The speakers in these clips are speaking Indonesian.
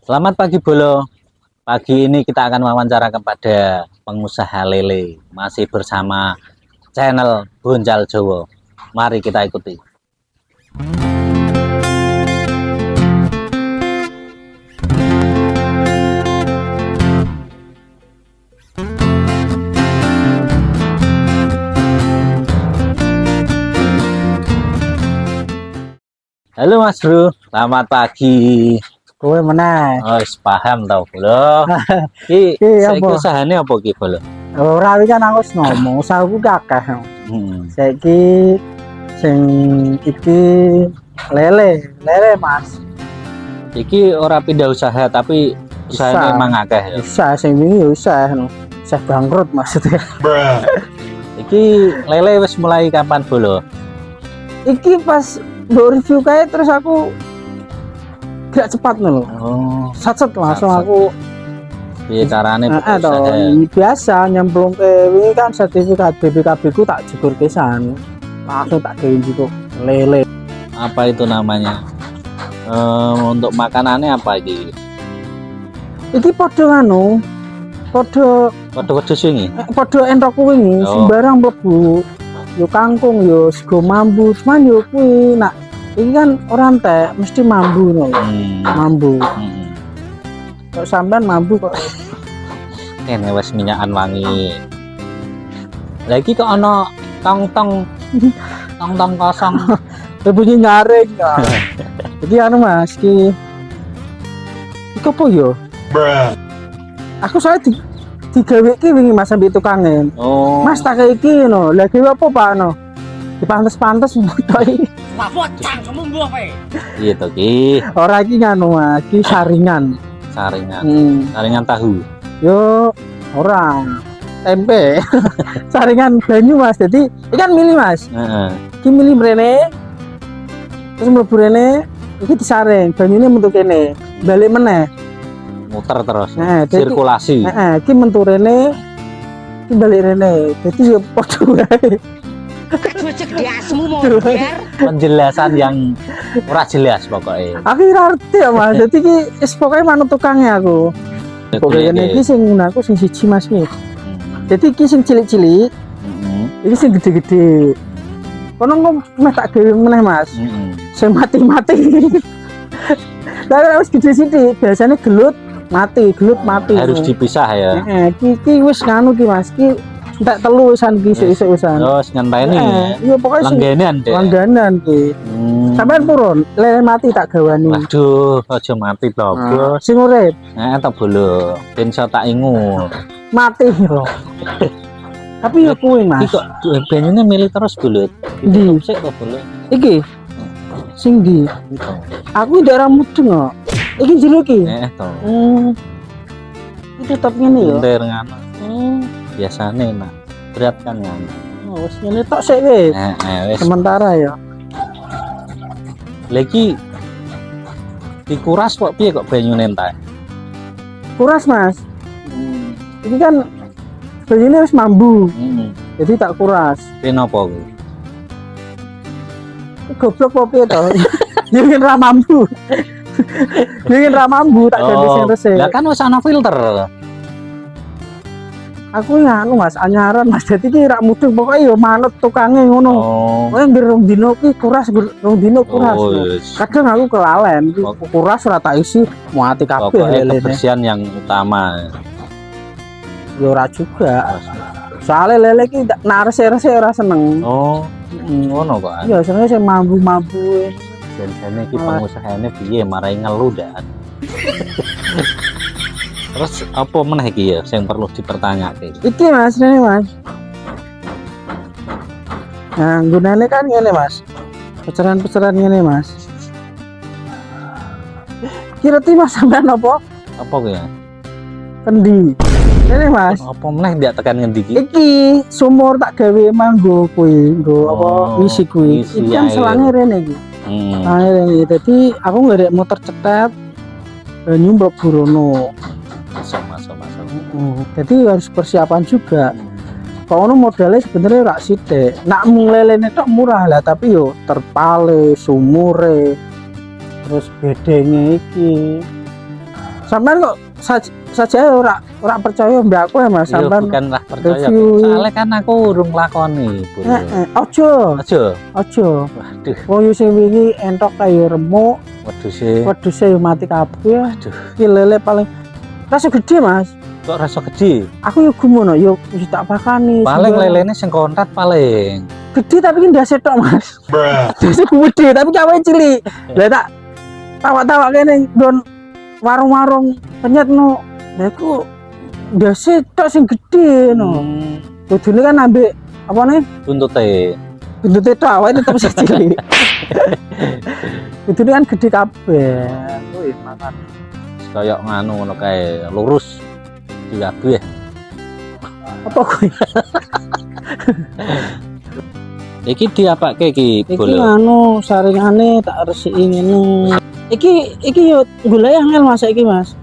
Selamat pagi Bolo. Pagi ini kita akan wawancara kepada pengusaha lele. Masih bersama channel Bonjal Jowo. Mari kita ikuti. Halo Mas Bro, selamat pagi. Kowe meneh. Oh, paham tau Bolo. Ki saiki usahane apa ki Bolo? Ora iki kan aku wis ngomong, usahaku ki akeh. Saiki sing iki lele Mas. Iki ora pindah usaha tapi usahane emang akeh ya. Bisa sing wingi ya usah saya bangkrut maksudnya. Iki lele wis mulai kapan Bolo? Iki pas mbok review kae terus aku gak cepat lho. Oh, Sat-set langsung aku piye carane biasa nyemplung ke wingi kan sertifikat BPKB ku tak jegur kesan. Langsung tak gawe juga lele. Apa itu namanya? Untuk makanannya apa iki? Iki padha anu, padha Wedhus wingi. Padha entok wingi sembarang mlebu. Yo kangkung yo sego mambu, cuman yo kuwi nak iki kan ora entek mesti mambu ngono. Mambu. Kok sampean mambu kok Kene wis minyakan wangi. Lah iki kok ana tong-tong kosong. bunyi nyaring ya. Jadi anu Mas ki apa yo? Aku saya digawe iki wingi Mas ambek tukange. Oh. Mas tak iki no. Lah gawe apa Pak no? Dipantes-pantes mbutoki. Wah, bocang kamu mbok ae. Iya to ki. Ora iki nganu Mas, ki saringan. Saringan. Saringan tahu. Yo orang tempe. Saringan banyu Mas. Jadi ikan milih Mas. Heeh. Ki milih mrene. Terus mlebu rene iki disaring, banyune metu kene. Balik meneh. Muter terus. Nah, sirkulasi. Heeh, iki mentu rene. Ki balik rene. Dadi yo padha wae. Aduh cegdasmu mau biar. Penjelasan yang ora jelas pokoknya. Aku ora ngerti ya Mas. Dadi ki wis pokoke manut tukange aku. Pokoke iki sing aku sing siji Mas ki. Dadi iki sing cilik-cilik. Iki sing gede-gede. Kono meh tak gawe meneh Mas. Sing mati-mati. Lah wis gede sithik, biasanya gelut mati. Harus dipisah ya. Heeh, iki wis nganu ki Mas. Ki tak telu wisan ki isuk-isuk wisan. Oh, ngenteni ya. Iya pokoke langganan deh. Langganan ki. Sampeyan purun, lele mati tak gawani. Waduh, aja mati to, Bos. Sing urip. Tak Bolo. Ben iso tak ingu. Mati lho. Tapi ya kuwi Mas. Iki kok banyune milih terus Bolo. Ndi sik kok Bolo. Iki sing ndi? Aku daerah mudeng kok. Iki jero iki. To. Itu tetep ngene ya. Bentar ngono. Biasane nak berat kan ngono. Oh, wis ngene tok sik wis. Wis. Sementara ya. Lagi dikuras kok piye kok banyune entek? Kuras Mas. Ini kan banyune wis mambu. Jadi tak kuras. Kenapa kuwi? Goblok apa piye to? Yen ra mambu. Yen ra mambu tak ganti sing resik. Lah kan wis ana filter. Aku nganu Mas, anyaran Mas. Dadi ki ra mudeng pokoke ya manut tukange ngono. Kowe ngger rong dino ki kuras, rong dino kuras. Kadang aku kelalen kuras ora tak isi muati kabeh lele. Kebersihan yang utama. Ya ora juga. Soale lele ki nek resik-resik ora seneng. Oh. Ngono kok. Iya, senenge sing mambu-mambu. Jane iki pengusahane piye marai ngeluh dak. Terus apa meneh iki ya sing perlu dipertanyake? Iki Mas, ini Mas. Nah, gunane kan ngene Mas. Peceran-peceran ngene Mas. Kira-kira Mas sampean apa? Apa kuwi ya? Kendi. Ini Mas. Apa meneh ndak tekan ngendi iki? Iki sumur tak gawe manggo kuwi, nggo apa isi kuwi. Iki kan selange rene iki. Nah, rene. Dadi aku ngerek motor cetet banyu mlebu rono. Masuk. Jadi harus persiapan juga. Kalau modalnya sebenarnya rak sithik. Nak mung lelene tok murah lah, tapi yo terpale, sumure, terus bedenge iki. Sampean kok saja ora percaya mbak aku ya Mas. Iya, Sampean bukan lah percaya. review. Soalnya kan aku urung lakoni, Bro. Ojo. Aja. Waduh, Wong sing wingi entok kaya remuk, wedhuse. wedhuse yo mati kabeh. Waduh, Iki lele paling rasa gede Mas. kok rasa gede. Aku yo gumono yo wis tak pakani. Paling sembarang. lelene sing kontrak paling. Gede tapi ki ndase tok Mas. Ndase gede tapi kawe cilik. Lah tak tawa-tawa kene nggon warung-warung penyet no. Lah iku ndase tok sing gede no. Kudune kan ambek apa nih? Buntute. Buntute tok awake tetep sing cilik. Kudune kan gede kabeh. Kuwi makan. Kayak nganu ngono kae, lurus. Kabeh. Apa kuwi? Iki diapake iki Iki bolo. anu saringane tak resiki ngene. Iki yo golek angel Mas iki Mas.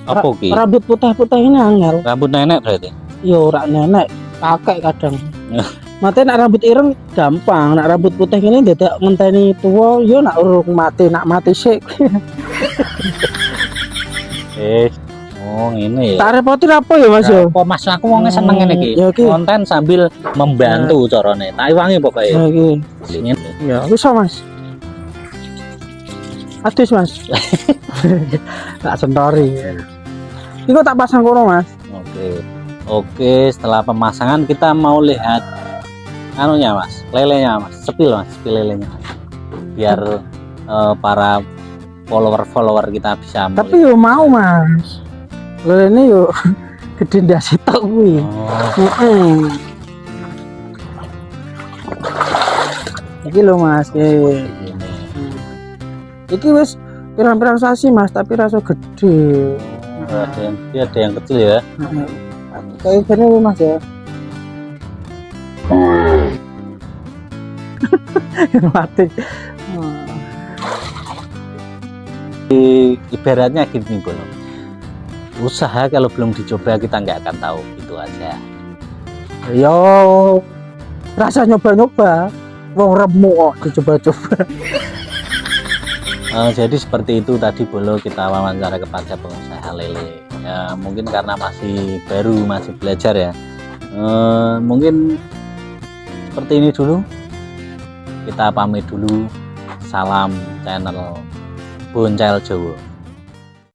Apa ki? Rambut putih-putih ini angel. Rambut nenek berarti. Yo ora nenek, kakek kadang. Mate nak rambut ireng gampang, nak rambut putih ini dadak ngenteni tuwa yo nak urung mati, nak mati sik. Oh ngene ya. Tak repoti apa ya Mas yo? Apa Mas aku wong seneng ngene iki. Ya, iki. Konten sambil membantu carane. Tak iwangi pokoke. Ya iki. Ngene. Ya wis Mas. Adus Mas. Tak sentori. Iku tak pasang kono Mas. Oke, setelah pemasangan kita mau lihat anunya Mas, lelenya Mas, sepil lelenya Mas. Biar para follower kita bisa melihat. Tapi yo mau Mas. Lelene yo gede ndase tok kuwi. Oh, Iki lho Mas, iki. ini. Iki wis pirang-pirang sasi Mas, tapi rasa gede. Ada yang kecil ya. Kayak gini Mas ya. Mati. Ibaratnya gini Bolo. Usaha kalau belum dicoba kita nggak akan tahu, itu aja. Yo rasa nyoba-nyoba. Wong remuk kok dicoba-coba. Jadi seperti itu tadi Bolo kita wawancara kepada pengusaha lele. Ya mungkin karena masih baru, masih belajar ya. Mungkin seperti ini dulu. Kita pamit dulu. Salam channel Boncal Jawa.